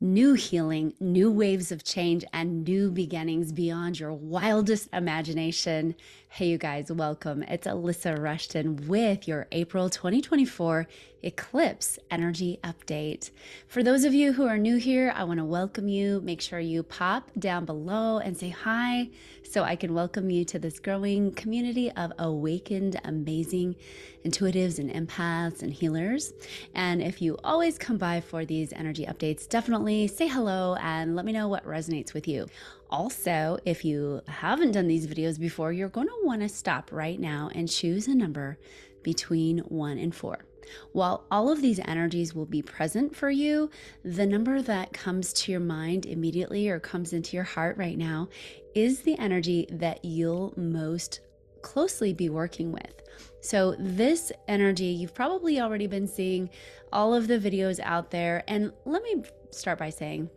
new healing, new waves of change, and new beginnings beyond your wildest imagination. Hey, you guys, welcome. It's Alyssa Rushton with your April 2024 Eclipse Energy Update. For those of you who are new here, I want to welcome you. Make sure you pop down below and say hi so I can welcome you to this growing community of awakened, amazing intuitives and empaths and healers. And if you always come by for these energy updates, definitely say hello and let me know what resonates with you. Also, if you haven't done these videos before, you're going to want to stop right now and choose a number between 1 and 4. While all of these energies will be present for you, the number that comes to your mind immediately or comes into your heart right now is the energy that you'll most closely be working with. So this energy, you've probably already been seeing all of the videos out there. And let me start by saying,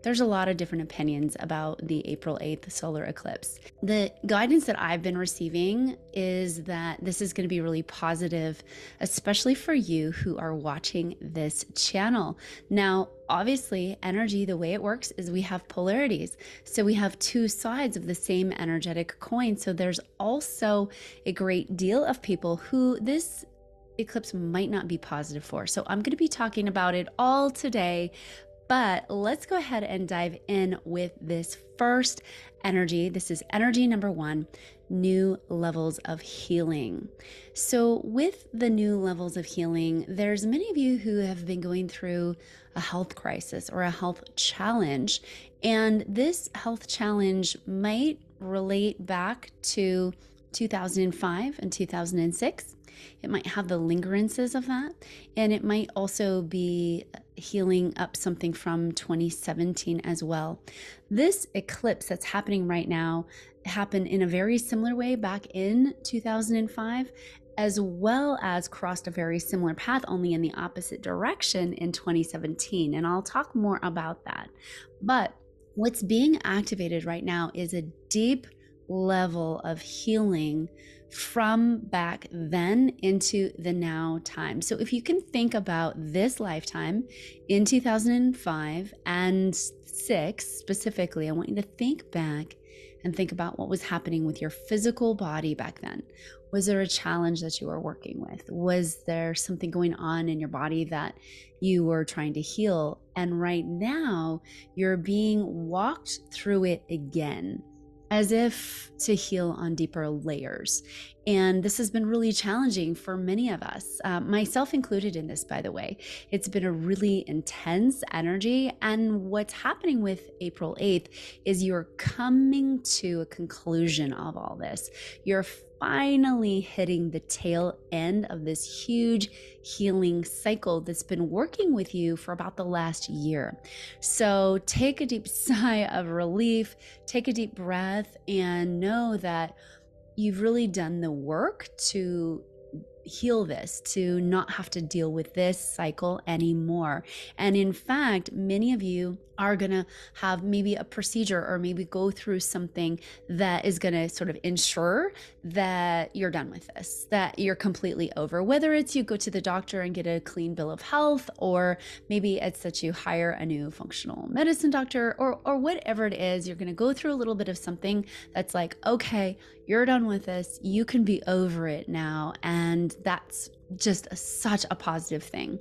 there's a lot of different opinions about the April 8th solar eclipse. The guidance that I've been receiving is that this is going to be really positive, especially for you who are watching this channel. Now, obviously, energy, the way it works is we have polarities. So we have two sides of the same energetic coin. So there's also a great deal of people who this eclipse might not be positive for. So I'm going to be talking about it all today. But let's go ahead and dive in with this first energy. This is energy number 1, new levels of healing. So with the new levels of healing, there's many of you who have been going through a health crisis or a health challenge. And this health challenge might relate back to 2005 and 2006. It might have the lingerances of that. And it might also be healing up something from 2017 as well. This eclipse that's happening right now happened in a very similar way back in 2005, as well as crossed a very similar path, only in the opposite direction in 2017. And I'll talk more about that. But what's being activated right now is a deep level of healing from back then into the now time. So if you can think about this lifetime in 2005 and 6 specifically, I want you to think back and think about what was happening with your physical body back then. Was there a challenge that you were working with? Was there something going on in your body that you were trying to heal? And right now you're being walked through it again, as if to heal on deeper layers. And this has been really challenging for many of us, myself included in this, by the way. It's been a really intense energy. And what's happening with April 8th is you're coming to a conclusion of all this. You're finally hitting the tail end of this huge healing cycle that's been working with you for about the last year. So take a deep sigh of relief, take a deep breath, and know that you've really done the work to heal this, to not have to deal with this cycle anymore. And in fact, many of you are going to have maybe a procedure or maybe go through something that is going to sort of ensure that you're done with this, that you're completely over. Whether it's you go to the doctor and get a clean bill of health, or maybe it's that you hire a new functional medicine doctor, or whatever it is, you're going to go through a little bit of something that's like, okay, you're done with this. You can be over it now. And that's just such a positive thing.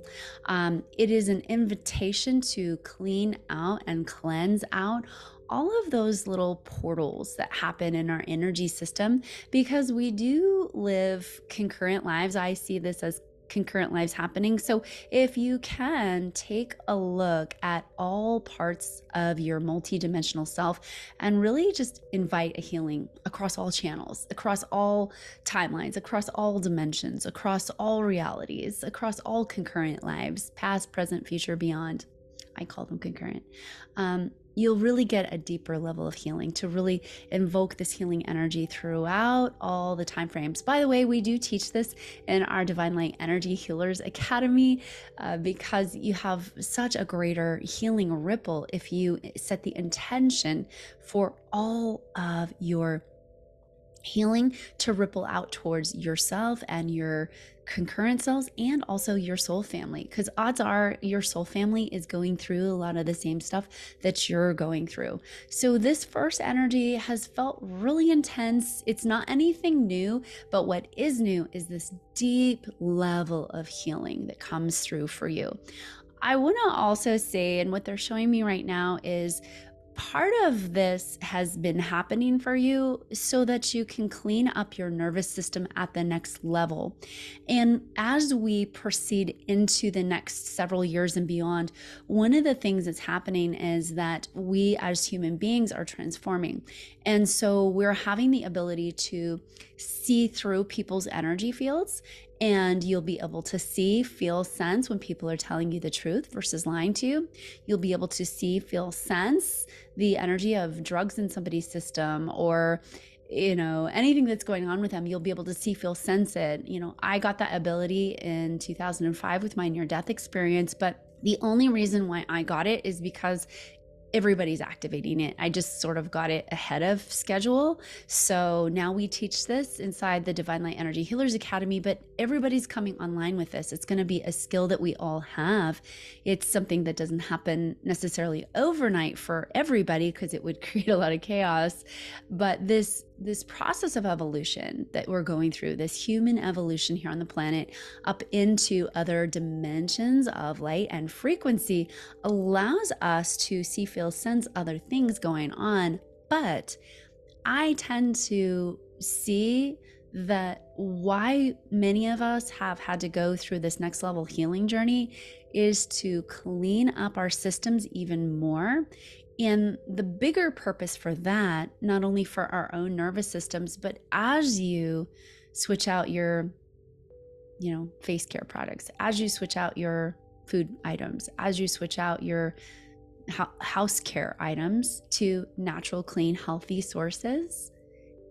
It is an invitation to clean out and cleanse out all of those little portals that happen in our energy system, because we do live concurrent lives. I see this as concurrent lives happening. So if you can take a look at all parts of your multidimensional self and really just invite a healing across all channels, across all timelines, across all dimensions, across all realities, across all concurrent lives, past, present, future, beyond. I call them concurrent. You'll really get a deeper level of healing to really invoke this healing energy throughout all the time frames. By the way, we do teach this in our Divine Light Energy Healers Academy because you have such a greater healing ripple if you set the intention for all of your healing to ripple out towards yourself and your concurrent selves and also your soul family, because odds are your soul family is going through a lot of the same stuff that you're going through. So this first energy has felt really intense. It's not anything new, but what is new is this deep level of healing that comes through for you. I want to also say, and what they're showing me right now is part of this has been happening for you so that you can clean up your nervous system at the next level. And as we proceed into the next several years and beyond, one of the things that's happening is that we as human beings are transforming. And so we're having the ability to see through people's energy fields, and you'll be able to see, feel, sense when people are telling you the truth versus lying to you. You'll be able to see, feel, sense the energy of drugs in somebody's system, or anything that's going on with them. You'll be able to see, feel, sense it. I got that ability in 2005 with my near-death experience, but the only reason why I got it is because everybody's activating it. I just sort of got it ahead of schedule. So now we teach this inside the Divine Light Energy Healers Academy, but everybody's coming online with this. It's going to be a skill that we all have. It's something that doesn't happen necessarily overnight for everybody because it would create a lot of chaos. But this process of evolution that we're going through, this human evolution here on the planet up into other dimensions of light and frequency, allows us to see, feel, sense other things going on. But I tend to see that why many of us have had to go through this next level healing journey is to clean up our systems even more. And the bigger purpose for that, not only for our own nervous systems, but as you switch out your, face care products, as you switch out your food items, as you switch out your house care items to natural, clean, healthy sources,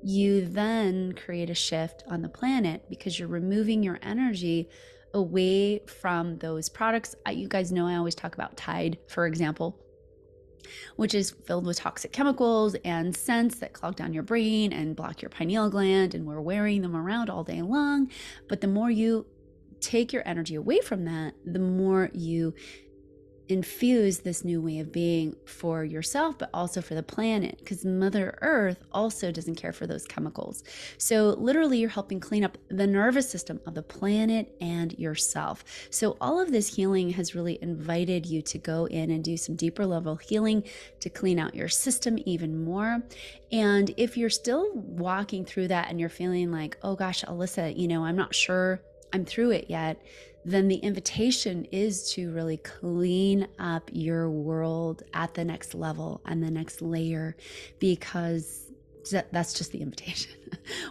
you then create a shift on the planet because you're removing your energy away from those products. You guys know I always talk about Tide, for example, which is filled with toxic chemicals and scents that clog down your brain and block your pineal gland, and we're wearing them around all day long. But the more you take your energy away from that, the more you infuse this new way of being for yourself, but also for the planet, because Mother Earth also doesn't care for those chemicals. So literally you're helping clean up the nervous system of the planet and yourself. So all of this healing has really invited you to go in and do some deeper level healing to clean out your system even more. And if you're still walking through that and you're feeling like, oh gosh, Alyssa, I'm not sure I'm through it yet, then the invitation is to really clean up your world at the next level and the next layer, because that's just the invitation,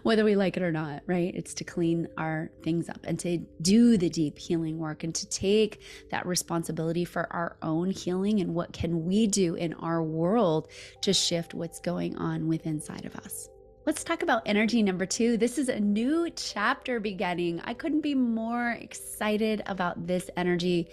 whether we like it or not, right? It's to clean our things up and to do the deep healing work and to take that responsibility for our own healing and what can we do in our world to shift what's going on within inside of us. Let's talk about energy number 2. This is a new chapter beginning. I couldn't be more excited about this energy.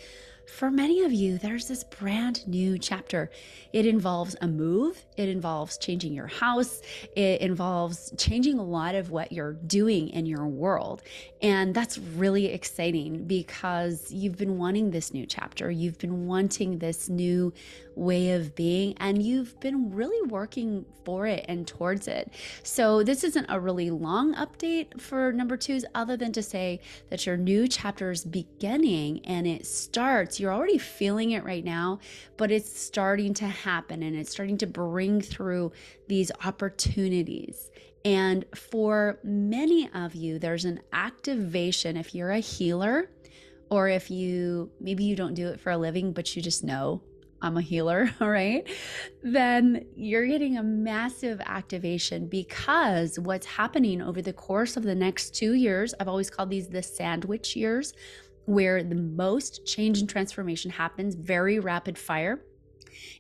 For many of you, there's this brand new chapter. It involves a move. It involves changing your house. It involves changing a lot of what you're doing in your world. And that's really exciting because you've been wanting this new chapter. You've been wanting this new way of being, and you've been really working for it and towards it. So this isn't a really long update for number 2s, other than to say that your new chapter is beginning and it starts. You're already feeling it right now, but it's starting to happen and it's starting to bring through these opportunities. And for many of you, there's an activation. If you're a healer, or if maybe you don't do it for a living, but you just know, I'm a healer, all right, then you're getting a massive activation, because what's happening over the course of the next 2 years, I've always called these the sandwich years, where the most change and transformation happens, very rapid fire.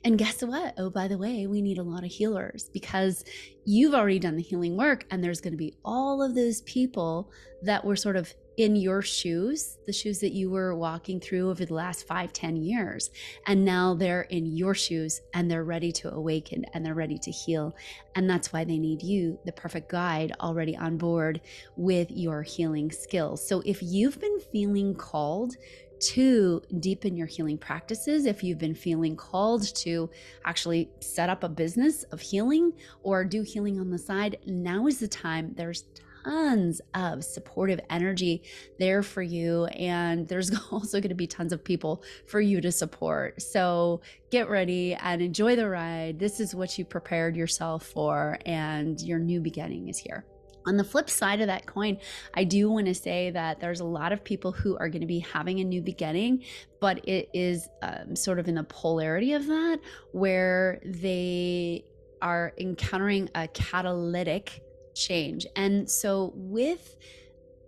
And guess what? Oh, by the way, we need a lot of healers, because you've already done the healing work, and there's going to be all of those people that were sort of in your shoes, the shoes that you were walking through over the last 5-10 years. And now they're in your shoes and they're ready to awaken and they're ready to heal. And that's why they need you, the perfect guide, already on board with your healing skills. So if you've been feeling called to deepen your healing practices, if you've been feeling called to actually set up a business of healing or do healing on the side, now is the time. There's tons of supportive energy there for you, and there's also going to be tons of people for you to support. So get ready and enjoy the ride. This is what you prepared yourself for, and your new beginning is here. On the flip side of that coin, I do want to say that there's a lot of people who are going to be having a new beginning, but it is sort of in the polarity of that, where they are encountering a catalytic change. And so with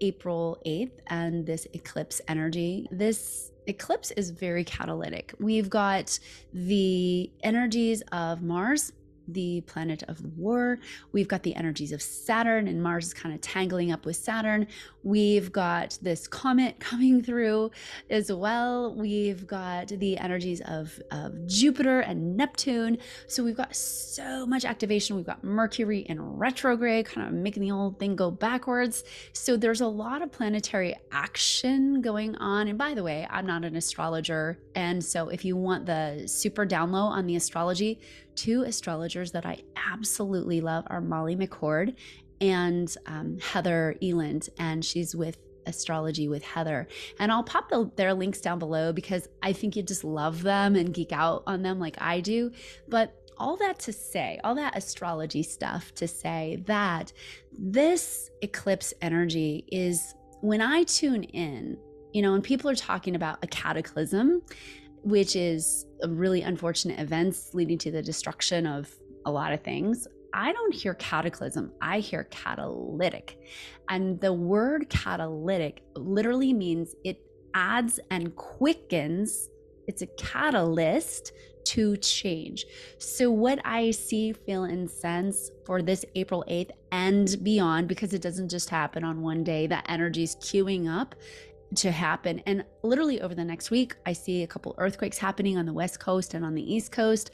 April 8th and this eclipse energy, this eclipse is very catalytic. We've got the energies of Mars, the planet of war. We've got the energies of Saturn, and Mars is kind of tangling up with Saturn. We've got this comet coming through as well. We've got the energies of Jupiter and Neptune. So we've got so much activation. We've got Mercury in retrograde, kind of making the whole thing go backwards. So there's a lot of planetary action going on. And by the way, I'm not an astrologer. And so if you want the super down low on the astrology, two astrologers that I absolutely love are Molly McCord and Heather Eland, and she's with Astrology with Heather. And I'll pop their links down below because I think you just love them and geek out on them like I do. But all that to say, all that astrology stuff to say that this eclipse energy is, when I tune in, when people are talking about a cataclysm, which is a really unfortunate events leading to the destruction of a lot of things, I don't hear cataclysm, I hear catalytic. And the word catalytic literally means it adds and quickens. It's a catalyst to change. So what I see, feel, and sense for this April 8th and beyond, because it doesn't just happen on one day, that energy is queuing up to happen. And literally over the next week, I see a couple earthquakes happening on the West Coast and on the East Coast.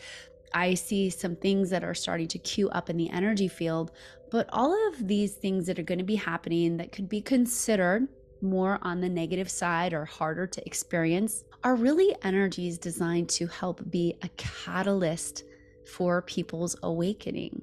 I see some things that are starting to queue up in the energy field, but all of these things that are going to be happening that could be considered more on the negative side or harder to experience are really energies designed to help be a catalyst for people's awakening.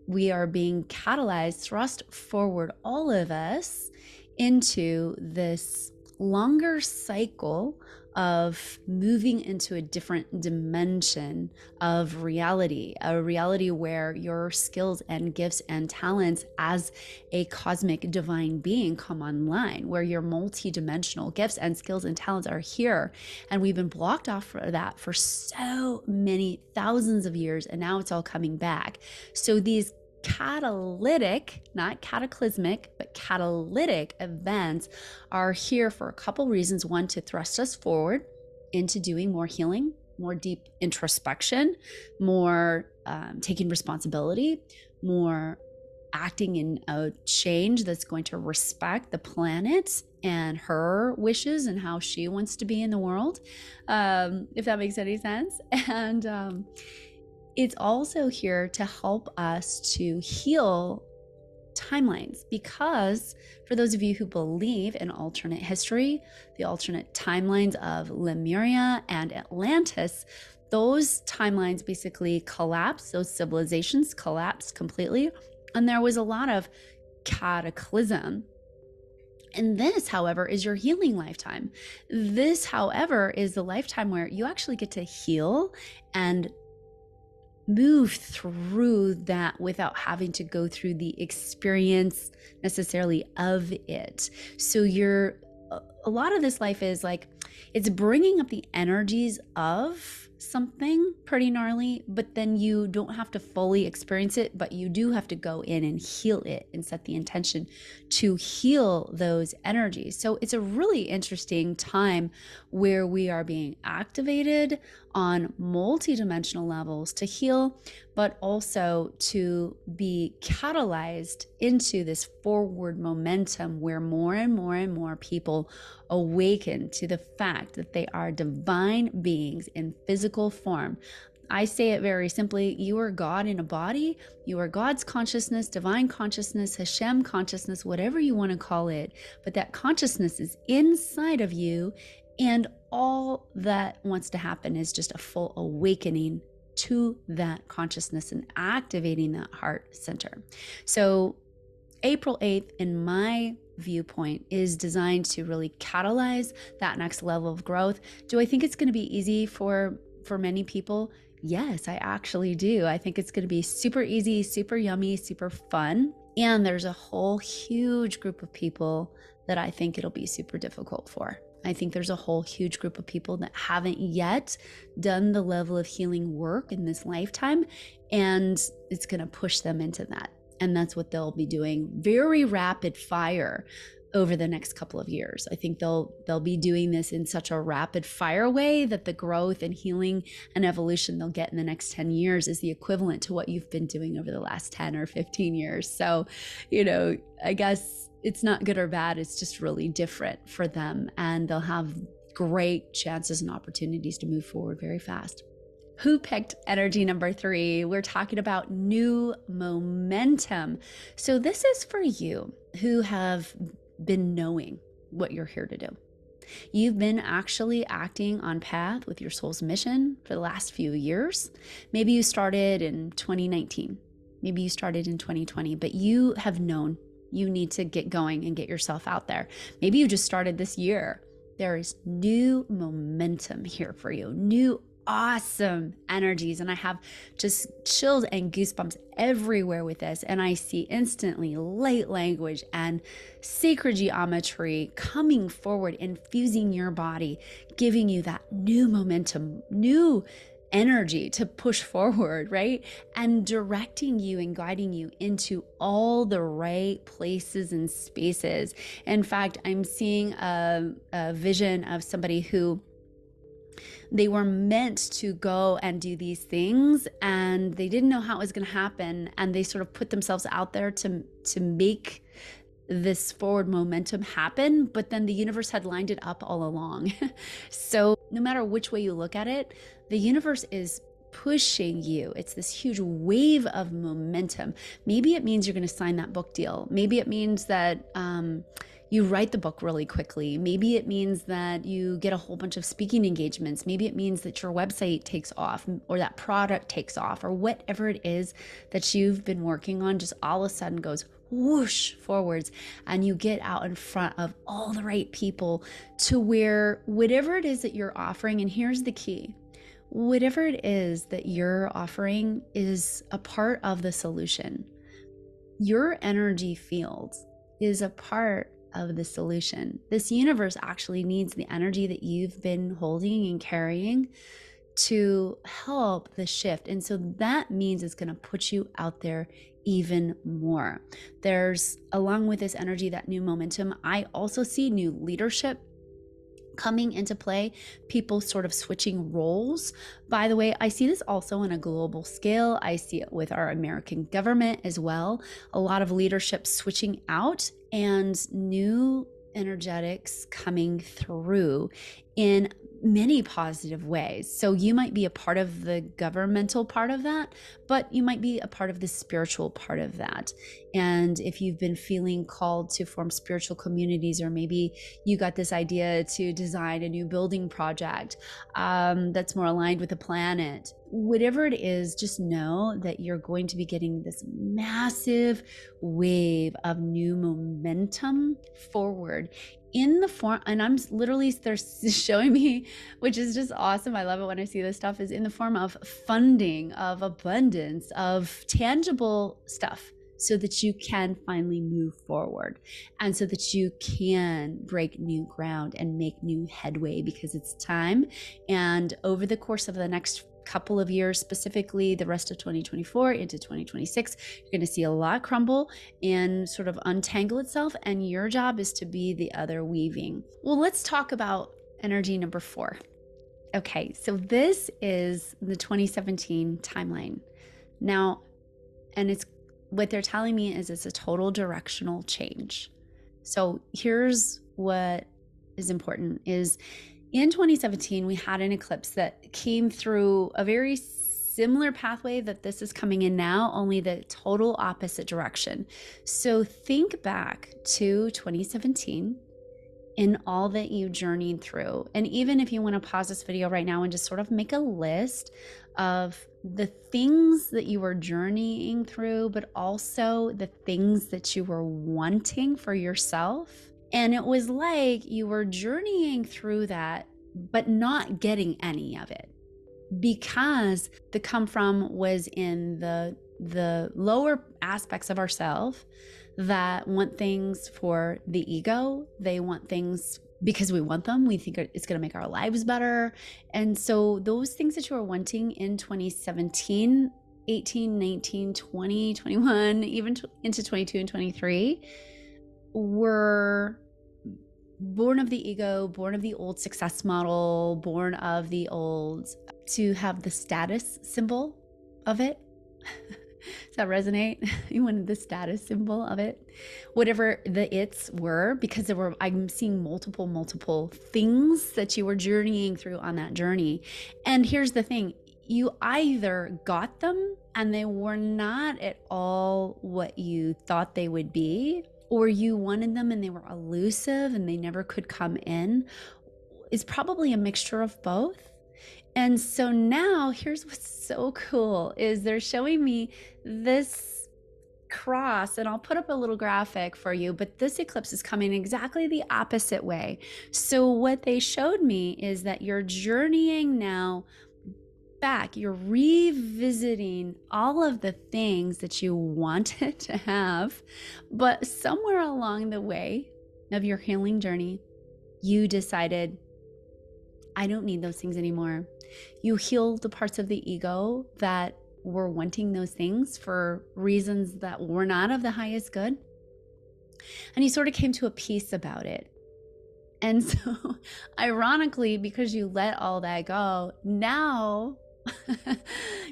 We are being catalyzed, thrust forward, all of us, into this longer cycle of moving into a different dimension of reality, a reality where your skills and gifts and talents as a cosmic divine being come online, where your multi-dimensional gifts and skills and talents are here. And we've been blocked off for that for so many thousands of years, and now it's all coming back. So these catalytic, not cataclysmic, but catalytic events are here for a couple reasons. One, to thrust us forward into doing more healing, more deep introspection, more taking responsibility, more acting in a change that's going to respect the planet and her wishes and how she wants to be in the world, if that makes any sense. And it's also here to help us to heal timelines, because for those of you who believe in alternate history, the alternate timelines of Lemuria and Atlantis, those timelines basically collapsed, those civilizations collapsed completely, and there was a lot of cataclysm. And this, however, is your healing lifetime. This, however, is the lifetime where you actually get to heal and move through that without having to go through the experience necessarily of it. So a lot of this life is like, it's bringing up the energies of something pretty gnarly, but then you don't have to fully experience it, but you do have to go in and heal it and set the intention to heal those energies. So it's a really interesting time where we are being activated on multidimensional levels to heal, but also to be catalyzed into this forward momentum where more and more and more people awaken to the fact that they are divine beings in physical form. I say it very simply: you are God in a body. You are God's consciousness, divine consciousness, Hashem consciousness, whatever you want to call it. But that consciousness is inside of you, and all that wants to happen is just a full awakening to that consciousness and activating that heart center. So April 8th, in my viewpoint, is designed to really catalyze that next level of growth. Do I think it's going to be easy for many people? Yes, I actually do. I think it's going to be super easy, super yummy, super fun. And there's a whole huge group of people that I think it'll be super difficult for. I think there's a whole huge group of people that haven't yet done the level of healing work in this lifetime, and it's going to push them into that. And that's what they'll be doing, very rapid fire over the next couple of years. I think they'll be doing this in such a rapid fire way that the growth and healing and evolution they'll get in the next 10 years is the equivalent to what you've been doing over the last 10 or 15 years. So, I guess it's not good or bad. It's just really different for them, and they'll have great chances and opportunities to move forward very fast. Who picked energy number 3? We're talking about new momentum. So this is for you who have been knowing what you're here to do. You've been actually acting on path with your soul's mission for the last few years. Maybe you started in 2019. Maybe you started in 2020, but you have known you need to get going and get yourself out there. Maybe you just started this year. There is new momentum here for you, new awesome energies. And I have just chills and goosebumps everywhere with this. And I see instantly light language and sacred geometry coming forward, infusing your body, giving you that new momentum, new energy to push forward, right? And directing you and guiding you into all the right places and spaces. In fact, I'm seeing a vision of somebody who they were meant to go and do these things, and they didn't know how it was going to happen, and they sort of put themselves out there to make this forward momentum happen, but then the universe had lined it up all along. So no matter which way you look at it, the universe is pushing you. It's this huge wave of momentum. Maybe it means you're going to sign that book deal. Maybe it means that you write the book really quickly. Maybe it means that you get a whole bunch of speaking engagements. Maybe it means that your website takes off, or that product takes off, or whatever it is that you've been working on just all of a sudden goes whoosh forwards, and you get out in front of all the right people to where whatever it is that you're offering, and here's the key, whatever it is that you're offering is a part of the solution. Your energy field is a part of the solution. This universe actually needs the energy that you've been holding and carrying to help the shift. And so that means it's going to put you out there even more. There's, along with this energy, that new momentum, I also see new leadership coming into play, people sort of switching roles. By the way, I see this also on a global scale. I see it with our American government as well. A lot of leadership switching out and new energetics coming through in many positive ways. So you might be a part of the governmental part of that, but you might be a part of the spiritual part of that. And if you've been feeling called to form spiritual communities, or maybe you got this idea to design a new building project that's more aligned with the planet, whatever it is, just know that you're going to be getting this massive wave of new momentum forward in the form, and I'm literally, they're showing me, which is just awesome. I love it when I see this stuff, is in the form of funding, of abundance, of tangible stuff. so that you can finally move forward and so that you can break new ground and make new headway, because it's time. And over the course of the next couple of years, specifically the rest of 2024 into 2026, you're going to see a lot crumble and sort of untangle itself, and your job is to be the other weaving. Well, let's talk about energy number 4. Okay, so this is the 2017 timeline now, and it's what they're telling me is it's a total directional change. So here's what is important is in 2017, we had an eclipse that came through a very similar pathway that this is coming in now, only the total opposite direction. So think back to 2017 in all that you journeyed through. And even if you want to pause this video right now and just sort of make a list of the things that you were journeying through, but also the things that you were wanting for yourself. And it was like you were journeying through that, but not getting any of it, because the come from was in the lower aspects of ourselves that want things for the ego. They want things because we want them. We think it's going to make our lives better. And so those things that you were wanting in 2017, 18, 19, 20, 21, even into 22 and 23 were born of the ego, born of the old success model, born of the old, to have the status symbol of it. Does that resonate? You wanted the status symbol of it, whatever the its were, because I'm seeing multiple things that you were journeying through on that journey. And here's the thing, you either got them and they were not at all what you thought they would be, or you wanted them and they were elusive and they never could come in. It's probably a mixture of both. And so now here's what's so cool is they're showing me this cross, and I'll put up a little graphic for you, but this eclipse is coming exactly the opposite way. So what they showed me is that you're journeying now back, you're revisiting all of the things that you wanted to have, but somewhere along the way of your healing journey, you decided, I don't need those things anymore. You healed the parts of the ego that were wanting those things for reasons that were not of the highest good. And you sort of came to a peace about it. And so ironically, because you let all that go, now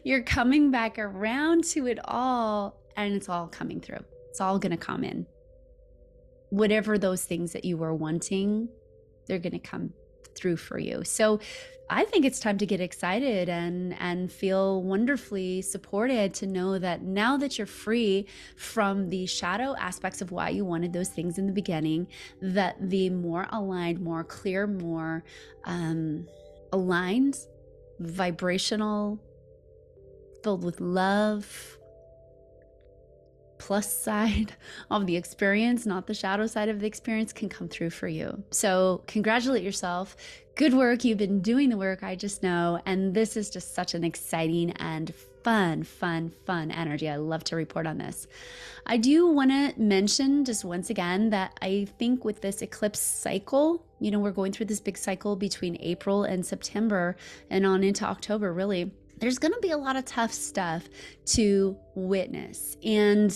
you're coming back around to it all, and it's all coming through. It's all going to come in. Whatever those things that you were wanting, they're going to come through for you. So I think it's time to get excited and feel wonderfully supported to know that now that you're free from the shadow aspects of why you wanted those things in the beginning, that the more aligned, more clear, more aligned, vibrational, filled with love, plus side of the experience, not the shadow side of the experience, can come through for you. So congratulate yourself. Good work. You've been doing the work, I just know. And this is just such an exciting and fun energy. I love to report on this. I do want to mention just once again that I think with this eclipse cycle, you know, we're going through this big cycle between April and September and on into October, really. There's going to be a lot of tough stuff to witness. And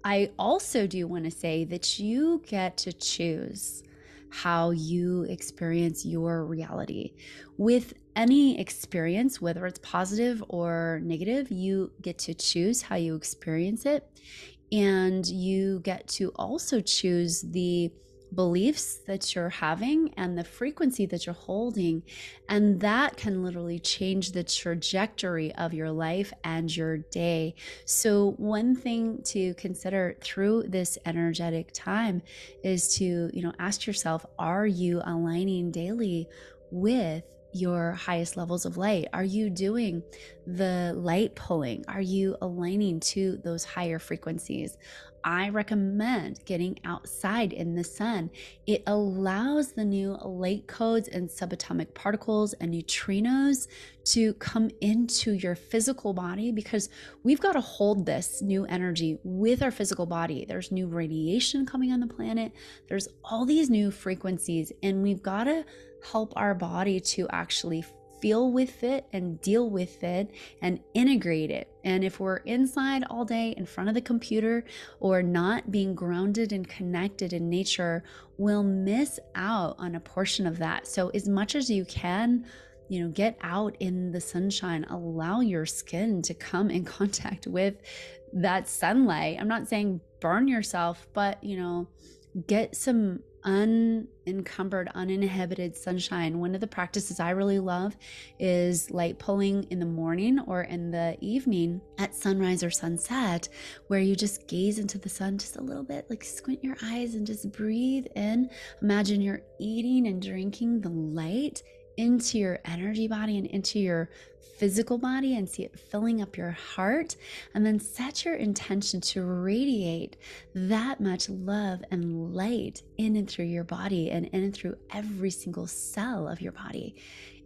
I also do want to say that you get to choose how you experience your reality. With any experience, whether it's positive or negative, you get to choose how you experience it. And you get to also choose the beliefs that you're having and the frequency that you're holding, and that can literally change the trajectory of your life and your day. So one thing to consider through this energetic time is to, ask yourself, are you aligning daily with your highest levels of light? Are you doing the light pulling? Are you aligning to those higher frequencies? I recommend getting outside in the sun. It allows the new light codes and subatomic particles and neutrinos to come into your physical body, because we've got to hold this new energy with our physical body. There's new radiation coming on the planet. There's all these new frequencies, and we've got to help our body to actually feel with it and deal with it and integrate it. And if we're inside all day in front of the computer or not being grounded and connected in nature, we'll miss out on a portion of that. So as much as you can, get out in the sunshine, allow your skin to come in contact with that sunlight. I'm not saying burn yourself, but get some unencumbered, uninhibited sunshine. One of the practices I really love is light pulling in the morning or in the evening at sunrise or sunset, where you just gaze into the sun just a little bit, like squint your eyes and just breathe in. Imagine you're eating and drinking the light into your energy body and into your physical body, and see it filling up your heart, and then set your intention to radiate that much love and light in and through your body and in and through every single cell of your body.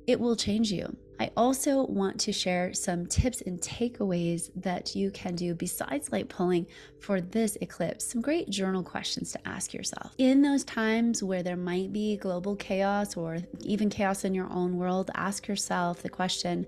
It will change you. I also want to share some tips and takeaways that you can do besides light pulling for this eclipse. Some great journal questions to ask yourself. In those times where there might be global chaos or even chaos in your own world, ask yourself the question,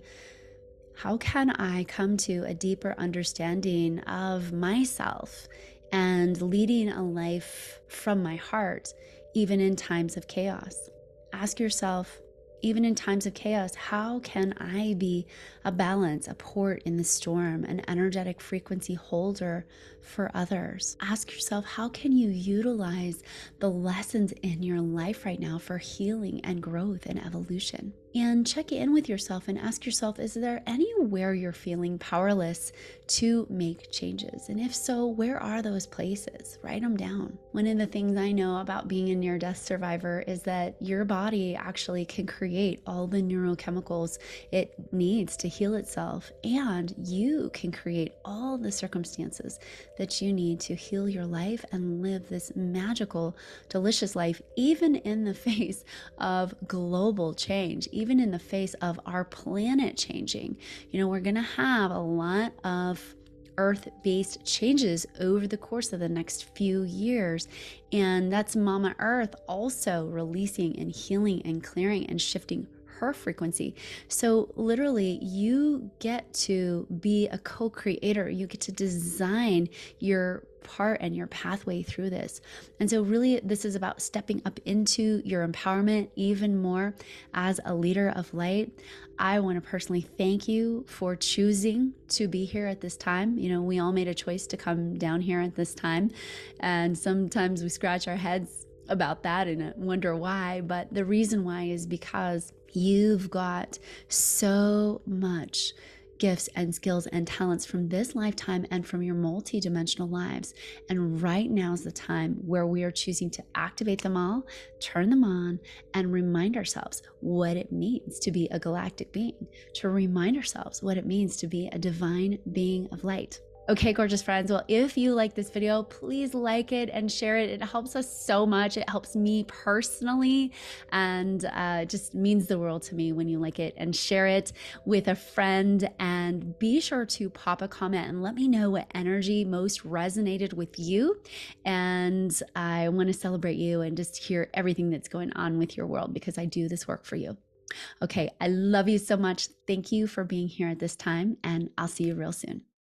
how can I come to a deeper understanding of myself and leading a life from my heart, even in times of chaos? Ask yourself, even in times of chaos, how can I be a balance, a port in the storm, an energetic frequency holder for others? Ask yourself, how can you utilize the lessons in your life right now for healing and growth and evolution? And check in with yourself and ask yourself, is there anywhere you're feeling powerless to make changes? And if so, where are those places? Write them down. One of the things I know about being a near-death survivor is that your body actually can create all the neurochemicals it needs to heal itself, and you can create all the circumstances that you need to heal your life and live this magical, delicious life, even in the face of global change, even in the face of our planet changing. We're going to have a lot of earth-based changes over the course of the next few years. And that's Mama Earth also releasing and healing and clearing and shifting her frequency. So literally, you get to be a co-creator. You get to design your part and your pathway through this. And so really, this is about stepping up into your empowerment even more as a leader of light. I want to personally thank you for choosing to be here at this time. We all made a choice to come down here at this time, and sometimes we scratch our heads about that and wonder why. But the reason why is because you've got so much gifts and skills and talents from this lifetime and from your multi-dimensional lives. And right now is the time where we are choosing to activate them all, turn them on, and remind ourselves what it means to be a galactic being, to remind ourselves what it means to be a divine being of light. Okay, gorgeous friends. Well, if you like this video, please like it and share it. It helps us so much. It helps me personally, and just means the world to me when you like it and share it with a friend. And be sure to pop a comment and let me know what energy most resonated with you. And I want to celebrate you and just hear everything that's going on with your world, because I do this work for you. Okay, I love you so much. Thank you for being here at this time, and I'll see you real soon.